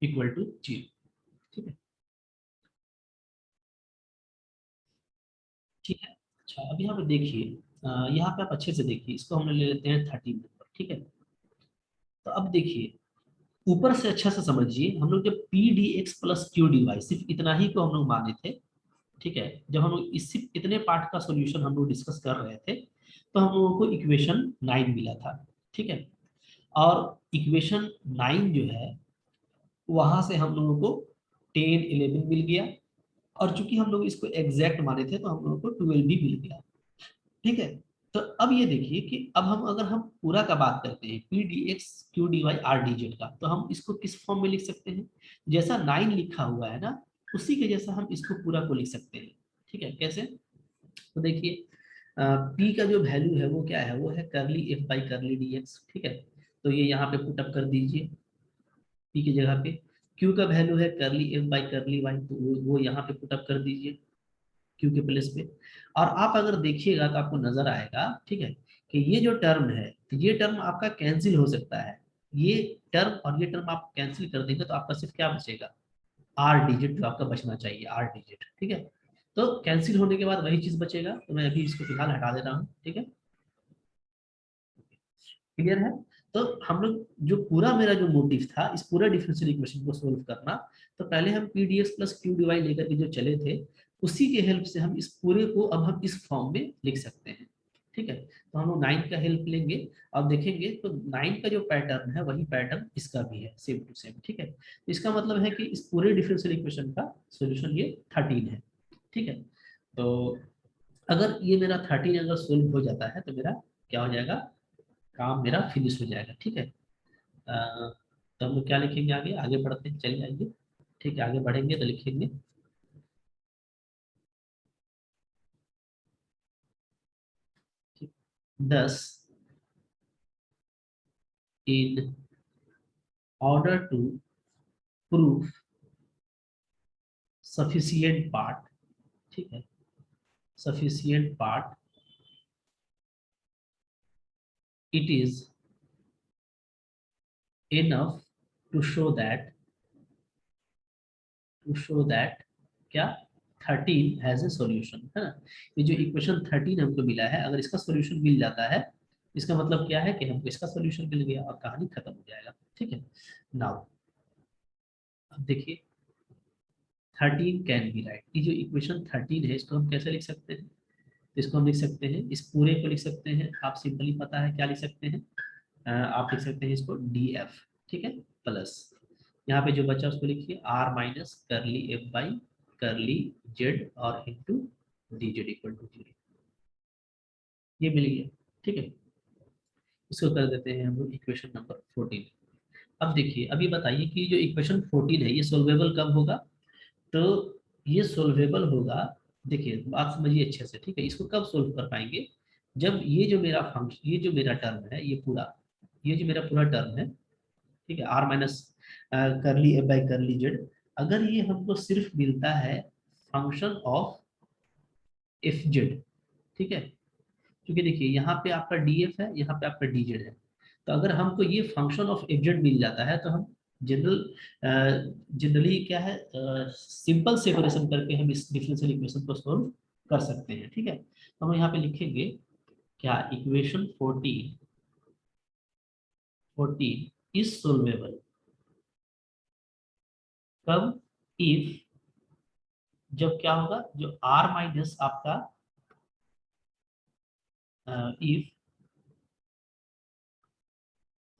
equal to 0। ठीक है, ठीक है। अच्छा, अब यहाँ पे देखिए, यहाँ पे आप अच्छे से देखिए, इसको हम ले लेते हैं 13 नंबर। ठीक है, तो अब देखिए ऊपर से अच्छा से समझिए, हम लोग जब p D x plus Q D y सिर्फ इतना ही को हम लोग माने थे। ठीक है, जब हम लोग इस सिर्फ इतने पार्ट का सॉल्यूशन हम लोग डिस्कस कर रहे थे, तो हम लोगों को इक्वेशन 9 मिला था। ठीक है, और इक्वेशन 9 जो है वहां से हम लोगों को 10 11 मिल गया, और चूंकि हम लोग इसको एग्जैक्ट माने थे तो हम लोगों को 12 भी मिल गया। ठीक है, तो अब ये देखिए कि अब हम अगर हम पूरा का बात करते हैं p D x q D y r D z का, तो हम इसको किस फॉर्म में लिख सकते हैं, जैसा 9 लिखा हुआ है ना, उसी के जैसा हम इसको पूरा को लिख सकते हैं। ठीक है, कैसे, तो देखिए पी का जो वैल्यू है वो क्या है, वो है करली एफ बाई करली डी एक्स। ठीक है, तो ये यहाँ पे पुटअप कर दीजिए पी की जगह पे। क्यू का वैल्यू है curly F by curly Y, तो वो यहाँ पे पुटअप कर दीजिए क्यू के प्लेस पे। और आप अगर देखिएगा तो आपको नजर आएगा, ठीक है, कि ये जो टर्म है, तो ये टर्म आपका कैंसिल हो सकता है। ये टर्म और ये टर्म आप कैंसिल कर देंगे तो आपका सिर्फ क्या बचेगा, आर डिजिट जो आपका बचना चाहिए, आर डिजिट। ठीक है, तो कैंसिल होने के बाद वही चीज बचेगा, तो मैं अभी इसको फिलहाल हटा दे रहा हूँ। ठीक है, क्लियर है। तो हम लोग जो पूरा मेरा जो मोटिव था इस पूरा डिफरेंशियल इक्वेशन को सोल्व करना, तो पहले हम p D x plus Q D y लेकर के जो चले थे, उसी के हेल्प से हम इस पूरे को अब हम इस फॉर्म में लिख सकते हैं। ठीक है, तो हम लोग 9 का हेल्प लेंगे और देखेंगे, तो 9 का जो पैटर्न है वही पैटर्न इसका भी है, सेम टू सेम। ठीक है, तो इसका मतलब है कि इस पूरे डिफरेंशियल इक्वेशन का सोल्यूशन ये 13 है। ठीक है, तो अगर ये मेरा 13 अगर सोल्व हो जाता है तो मेरा क्या हो जाएगा, काम मेरा फिनिश हो जाएगा। ठीक है, तो हम लोग क्या लिखेंगे, आगे आगे बढ़ते हैं, चलिए आइए। ठीक है, आगे बढ़ेंगे तो लिखेंगे 10 in order to proof sufficient part. ठीक है, sufficient part, it is enough to show that, to show that क्या, 13 हैज ए सॉल्यूशन, है ना। ये जो इक्वेशन 13 हमको मिला है, अगर इसका सॉल्यूशन मिल जाता है, इसका मतलब क्या है कि हमको इसका सॉल्यूशन मिल गया और कहानी खत्म हो जाएगा, ठीक है। नाउ अब देखिए 13 कैन बी राइट, ये जो इक्वेशन 13 है इसको हम कैसे लिख सकते हैं, तो इसको हम लिख सकते हैं, इस पूरे को लिख सकते हैं, आप सिंपली पता है क्या लिख सकते हैं, आप लिख सकते हैं इसको डी एफ, ठीक है, प्लस यहाँ पे जो बचा उसको लिखिए R minus curly F by curly Z और into D Z equal to 0, ये मिल गया, ठीक है। इसको कर देते हैं हम लोग इक्वेशन नंबर 14। अब देखिए अभी बताइए कि जो इक्वेशन 14 है ये सोल्वेबल कब होगा, तो ये सोल्वेबल होगा, देखिए बात समझिए अच्छे से, ठीक है। इसको कब सोल्व कर पाएंगे, जब ये जो मेरा फंक्शन, ये जो मेरा टर्म है, ये पूरा, ये जो मेरा पूरा टर्म है, ठीक है, आर माइनस करली ए बाई करली जेड, अगर ये हमको सिर्फ मिलता है फंक्शन ऑफ एफ जेड, ठीक है, क्योंकि देखिए यहाँ पे आपका डी एफ है, यहाँ पे आपका डी जेड है, तो अगर हमको ये फंक्शन ऑफ एफ जेड मिल जाता है तो हम जनरली क्या है, सिंपल सेपरेशन करके हम इस डिफरेंशियल इक्वेशन को सोल्व कर सकते हैं, ठीक है। तो हम यहाँ पे लिखेंगे क्या, इक्वेशन 14 इज सोल्वेबल कब, इफ, जब क्या होगा, जो आर माइनस आपका if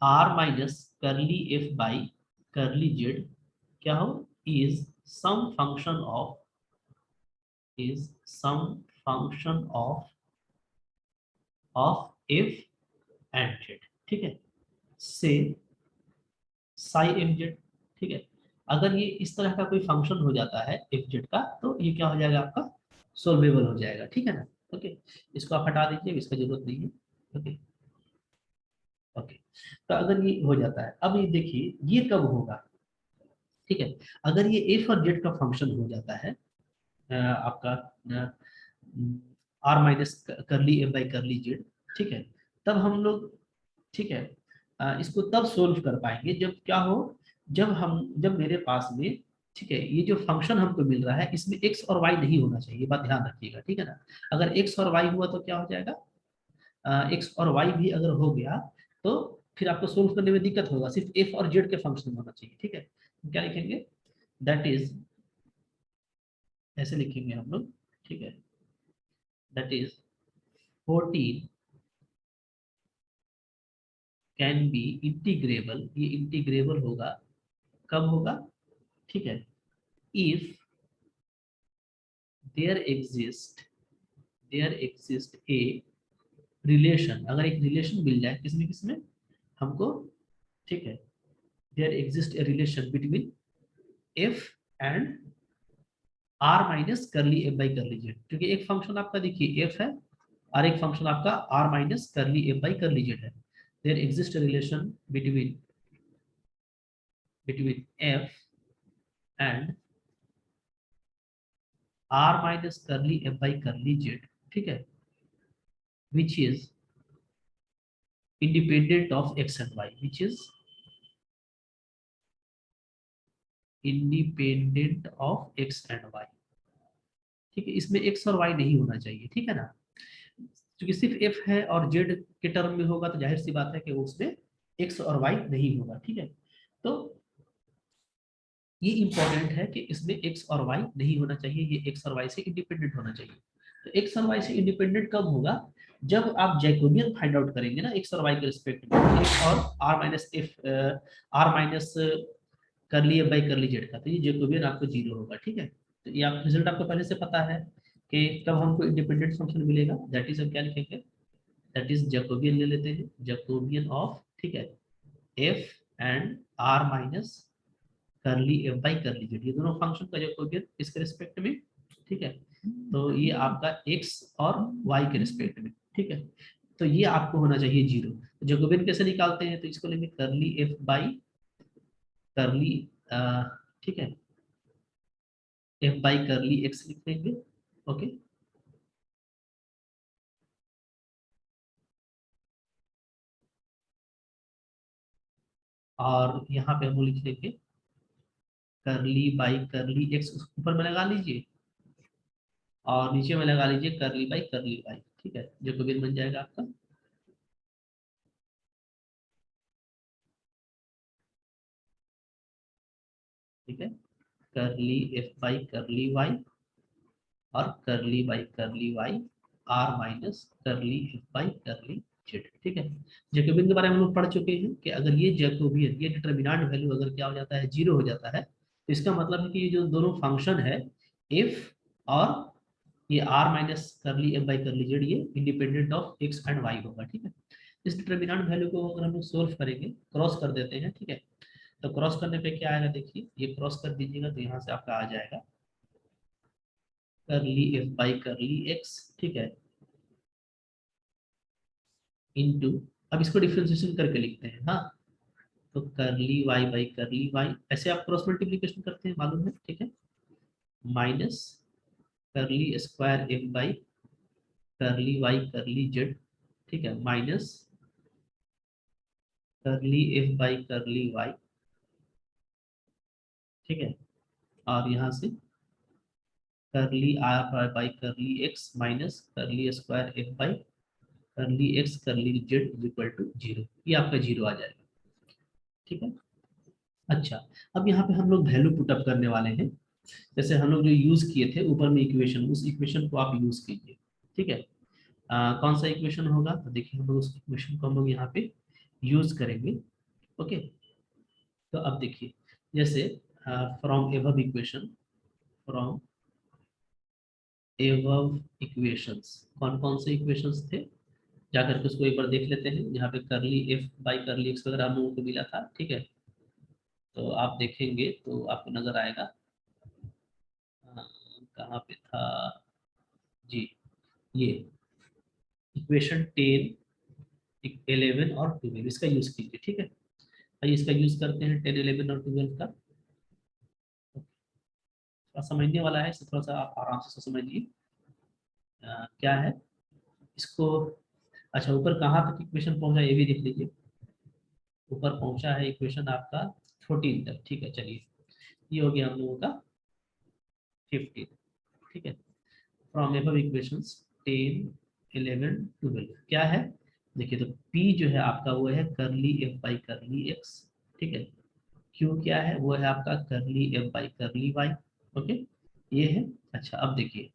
r minus curly F by curly z क्या हो, is some function of, is some function of f and z, ठीक है, से साई एम जेड, ठीक है। अगर ये इस तरह का कोई फंक्शन हो जाता है एफ जेड का, तो ये क्या हो जाएगा आपका, सोल्वेबल हो जाएगा, ठीक है ना। ओके, इसको आप हटा दीजिए, इसका जरूरत नहीं है। ओके ओके, तो अगर ये हो जाता है, अब ये देखिए ये कब होगा, ठीक है, अगर ये एफ और जेड का फंक्शन हो जाता है आपका are minus curly F by curly Z, ठीक है, तब हम लोग, ठीक है, इसको तब सोल्व कर पाएंगे जब क्या हो, जब मेरे पास में, ठीक है, ये जो फंक्शन हमको मिल रहा है इसमें एक्स और वाई नहीं होना चाहिए, ये बात ध्यान रखिएगा, ठीक है ना। अगर एक्स और वाई हुआ तो क्या हो जाएगा, एक्स और वाई भी अगर हो गया तो फिर आपको सोल्व करने में दिक्कत होगा, सिर्फ एफ और जेड के फंक्शन होना चाहिए, ठीक है। तो क्या लिखेंगे, दैट इज, ऐसे लिखेंगे हम लोग, ठीक है, that is 14 can be integrable, ये इंटीग्रेबल होगा, कब होगा, ठीक है, if there exist, there exist a relation, अगर एक रिलेशन मिल जाए किसमें किसमें हमको, ठीक है, there exist a relation between F and are minus curly F by curly z, क्योंकि एक फंक्शन आपका देखिए एफ है और एक फंक्शन आपका are minus curly F by curly Z है, there exist relation between F and are minus curly F by curly Z, ठीक है, which is independent of x and y, which is independent of x and y, ठीक है, इसमें x और y नहीं होना चाहिए, ठीक है ना, क्योंकि सिर्फ f है और z के टर्म में होगा तो जाहिर सी बात है कि वो उसमें x और y नहीं होगा, ठीक है। तो ये इंपॉर्टेंट है कि इसमें x और y नहीं होना चाहिए, ये x और y से इंडिपेंडेंट होना चाहिए। तो x और y से इंडिपेंडेंट कब होगा, जब आप जैकोबियन फाइंड आउट करेंगे ना x और y के रिस्पेक्ट में, x और r minus curly F by curly z का, तो ये जैकोबियन आपको 0 होगा, ठीक है। तो ये आप रिजल्ट आपको पहले से पता है कि कब हमको इंडिपेंडेंट फंक्शन मिलेगा, दैट इज, हम क्या लिखेंगे, दैट इज जैकोबियन ले लेते हैं, जैकोबियन ऑफ, ठीक है, f and are minus curly F by curly Z, ये दोनों फंक्शन का जैकोबियन इसके रिस्पेक्ट में, ठीक है। तो ये आपका एक्स और वाई के रिस्पेक्ट में, ठीक है, तो ये आपको होना चाहिए 0। जैकोबियन कैसे निकालते हैं, तो इसको लेंगे करली एफ बाई करली, ठीक है, एफ बाई करली एक्स लिख देंगे, ओके। और यहाँ पे हम लिख देंगे करली बाई करली एक्स, ऊपर में लगा लीजिए, और नीचे में लगा लीजिए करली वाई, ठीक है, जैकोबियन बन जाएगा आपका। ठीक है, curly F by curly Y और curly by curly y r minus curly F by curly Z. ठीक है, जैकोबियन के बारे में हम लोग पढ़ चुके हैं कि अगर ये जैकोबियन, ये डिटर्मिनेंट वैल्यू अगर क्या हो जाता है, जीरो हो जाता है, तो इसका मतलब है कि ये जो दोनों फंक्शन है एफ और ये R minus curly F by curly Z, ये independent of X and Y होगा। ठीक है, इस डिटर्मिनेंट वैल्यू को अगर हम लोग सोल्व करेंगे, क्रॉस कर देते हैं, ठीक है, तो क्रॉस करने पे क्या आएगा, देखिए ये क्रॉस कर दीजिएगा तो यहाँ से आपका आ जाएगा करली एफ बाई करली एक्स, ठीक है, इनटू, अब इसको डिफरेंशिएशन करके लिखते हैं, हाँ, तो curly Y by curly Y, ऐसे आप क्रॉस मल्टीप्लिकेशन करते हैं मालूम है, ठीक है, minus curly square f by curly y curly Z, ठीक है, minus curly F by curly Y, ठीक है, और यहाँ से curly are by curly x minus curly square f by curly x curly z is equal to zero, ये आपका zero आ जाएगा। ठीक है, अच्छा, अब यहाँ पे हम लोग वैल्यू पुटअप करने वाले हैं। जैसे हम लोग जो यूज किए थे ऊपर में इक्वेशन, उस इक्वेशन को आप यूज कीजिए। ठीक है, कौन सा इक्वेशन होगा, तो देखिए हम लोग उस इक्वेशन को हम लोग यहाँ पे यूज करेंगे। ओके, तो अब देखिए, जैसे from above equation, from above equations, कौन कौन से इक्वेशंस थे, जाकर के उसको एक बार देख लेते हैं। जहाँ पे करली एफ बाई करली एक्स वगैरह हम लोगों को मिला था, ठीक है, तो आप देखेंगे तो आपको नजर आएगा, कहाँ पे था जी, ये इक्वेशन 10, 11 और 12, इसका यूज कीजिए। ठीक है, आइए इसका यूज करते हैं 10, 11 और 12 का। थोड़ा समझने वाला है, इसे थोड़ा सा आप आराम से समझिए। क्या है इसको, अच्छा ऊपर कहाँ तक इक्वेशन पहुंचा ये भी देख लीजिए। ऊपर पहुंचा है इक्वेशन आपका 14 तक, ठीक है, चलिए ये हो गया हम लोगों का 15। ठीक है, फ्रॉम एबव इक्वेशंस 10, 11, 12 क्या है, देखिए तो P जो है आपका वो है curly F by curly x, ठीक है, Q क्या है, वो है आपका curly F by curly y. Okay, ये है। अच्छा, अब देखिए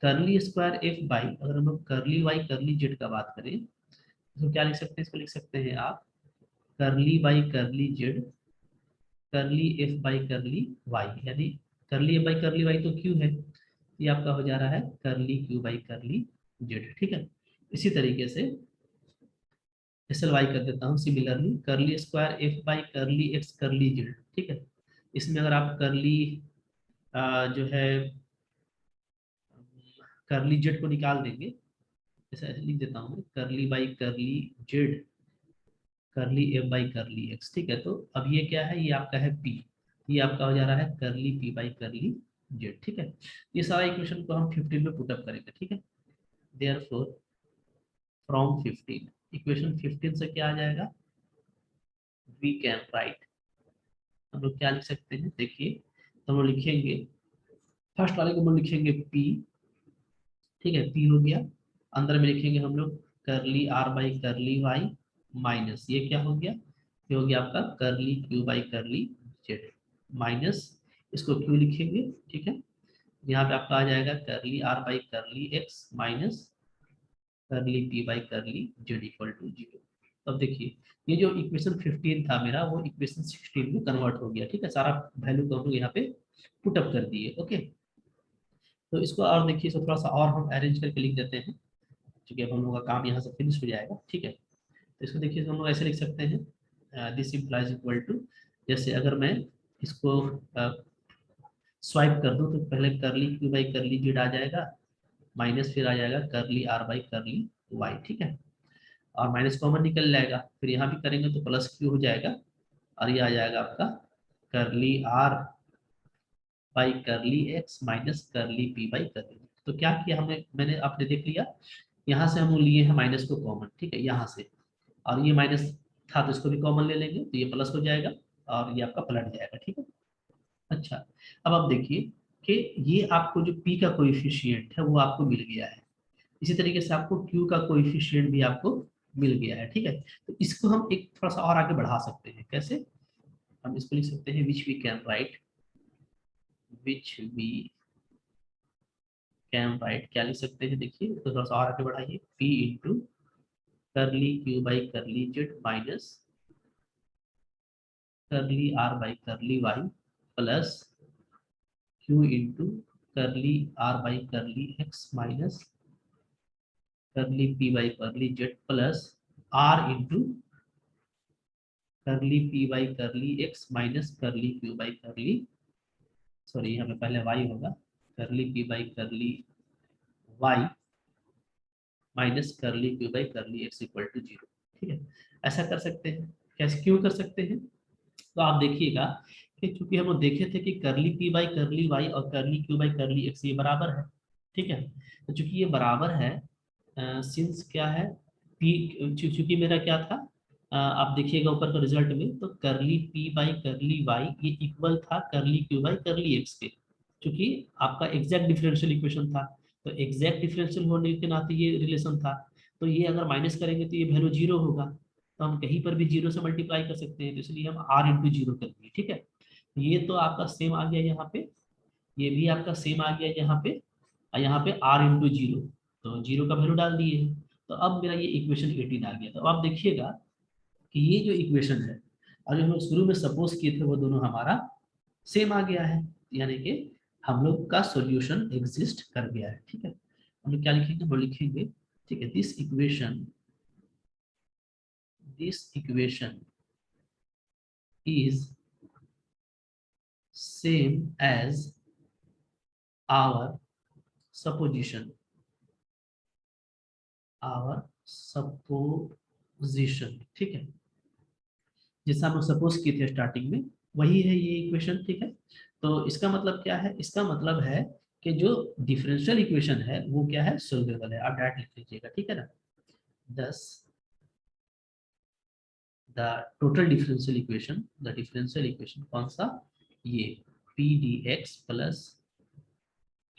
करली स्क्वायर एफ बाई, अगर हम लोग करली वाई करली जेड का बात करें तो क्या लिख सकते हैं, इसको लिख सकते हैं आप करली बाई करली जेड करली एफ बाई करली वाई, यानी करली एफ बाई करली वाई तो क्यू है, ये आपका हो जा रहा है करली क्यू बाई करली जेड। ठीक है, इसी तरीके से एस एल वाई कर देता हूँ सिमिलरली, करली square f by curly x curly Z. ठीक है, इसमें अगर आप करली जो है करली जेड को निकाल देंगे, ऐसा ऐसे लिख देता हूँ करली बाई करली जेड करली एफ बाई करली एक्स। ठीक है, तो अब ये क्या है, ये आपका है पी, ये आपका हो जा रहा है करली पी बाई करली जेड। ठीक है, ये सारा इक्वेशन को हम 15 में पुटअप करेंगे। ठीक है, देयरफॉर फ्रॉम 15, इक्वेशन 15 से क्या आ जाएगा, वी कैन राइट, हम लोग क्या लिख सकते हैं, देखिए तो हम लोग लिखेंगे फर्स्ट वाले को हम लोग लिखेंगे पी, ठीक है, पी हो गया, अंदर में लिखेंगे हम लोग curly are by curly Y minus, ये क्या हो गया, ये हो गया आपका curly Q by curly Z, minus इसको क्यू लिखेंगे। ठीक है, यहाँ पे आपका आ जाएगा curly are by curly x minus curly P by curly z equal to zero. अब देखिए ये जो इक्वेशन 15 था मेरा, वो इक्वेशन 16 में कन्वर्ट हो गया। ठीक है, सारा वैल्यू को हम लोग यहाँ पे पुटअप कर दिए। ओके, तो इसको और देखिए, इसको थोड़ा सा और हम अरेंज करके लिख देते हैं, क्योंकि अब हम लोग का काम यहाँ से फिनिश हो जाएगा। ठीक है, तो इसको देखिए हम लोग ऐसे लिख सकते हैं, दिस इम्प्लाइज इक्वल टू, जैसे अगर मैं इसको स्वाइप कर दूं तो पहले करली क्यू बाई करली जेड आ जाएगा, माइनस फिर आ जाएगा curly are by curly Y. ठीक है, और माइनस कॉमन निकल जाएगा, फिर यहाँ भी करेंगे तो प्लस क्यू हो जाएगा, और ये आ जाएगा आपका curly are by curly x minus curly P by curly. तो क्या किया हमने, मैंने आपने देख लिया, यहाँ से हम लिए हैं माइनस को कॉमन, ठीक है, यहाँ से, और ये माइनस था तो इसको भी कॉमन ले लेंगे तो ये प्लस हो जाएगा और ये आपका पलट जाएगा। ठीक है, अच्छा, अब आप देखिए कि ये आपको जो p का कोएफिशिएंट है वो आपको मिल गया है। इसी तरीके से आपको q का कोएफिशिएंट भी आपको मिल गया है, ठीक है। तो इसको हम एक थोड़ा सा और आगे बढ़ा सकते हैं। कैसे? हम इसको लिख सकते हैं विच वी कैन राइट, क्या लिख सकते हैं देखिए, तो थोड़ा सा और आगे बढ़ाइए, p into curly q by curly z minus curly r by curly y plus q into curly r by curly x minus curly p by curly z plus r into curly p by curly x minus curly q by curly, sorry यहाँ पे पहले y होगा, curly p by curly y minus curly q by curly x equal to 0, ठीक है। ऐसा कर सकते हैं। कैसे, क्यों कर सकते हैं? तो आप देखिएगा कि चूंकि हम लोग देखे थे कि करली p बाई करली y और करली q बाई करली x ये बराबर है, ठीक है। तो चूंकि ये बराबर है, सिंस क्या है, p चूंकि मेरा क्या था, आप देखिएगा ऊपर का रिजल्ट में, तो करली p बाई करली y ये इक्वल था करली q बाई करली x के, क्योंकि आपका एग्जैक्ट डिफरेंशियल इक्वेशन था। तो एग्जैक्ट डिफरेंशियल होने के नाते ये रिलेशन था। तो ये अगर माइनस करेंगे तो ये वैल्यू जीरो होगा, तो हम कहीं पर भी जीरो से मल्टीप्लाई कर सकते हैं, तो इसलिए हम r इंटू जीरो कर दिए, ठीक है। ये तो आपका सेम आ गया यहाँ पे, ये भी आपका सेम आ गया यहाँ पे, और यहाँ पे r इंटू जीरो, तो जीरो का वैल्यू डाल दिए। तो अब मेरा ये इक्वेशन 18 आ गया। तो आप देखिएगा कि ये जो इक्वेशन है और जो हम लोग शुरू में सपोज किए थे वो दोनों हमारा सेम आ गया है, यानी कि हम लोग का सॉल्यूशन एग्जिस्ट कर गया है, ठीक है। हम लोग क्या लिखेंगे, वो लिखेंगे, ठीक है, this equation is same as our supposition, ठीक है। जैसा हम सपोज किए थे स्टार्टिंग में, वही है ये इक्वेशन, ठीक है। तो इसका मतलब क्या है, इसका मतलब है कि जो डिफरेंशियल इक्वेशन है वो क्या है, सोल्वेबल है। आप डायरेक्ट लिख लीजिएगा, ठीक है ना। दस द डिफरेंशियल इक्वेशन कौन सा, ये P D x plus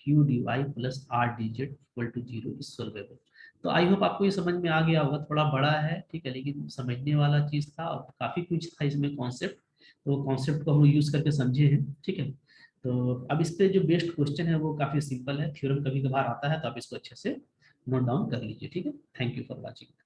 Q D Y plus R D Z equal to 0 is solvable. तो आई होप आपको ये समझ में आ गया होगा। थोड़ा बड़ा है, ठीक है, लेकिन समझने वाला चीज था और काफी कुछ था इसमें कॉन्सेप्ट, तो कॉन्सेप्ट को हम यूज करके समझे हैं, ठीक है। तो अब इस पे जो बेस्ट क्वेश्चन है वो काफी सिंपल है, थ्योरम कभी कभार आता है तो आप इसको अच्छे से नोट डाउन कर लीजिए, ठीक है। Thank you for watching.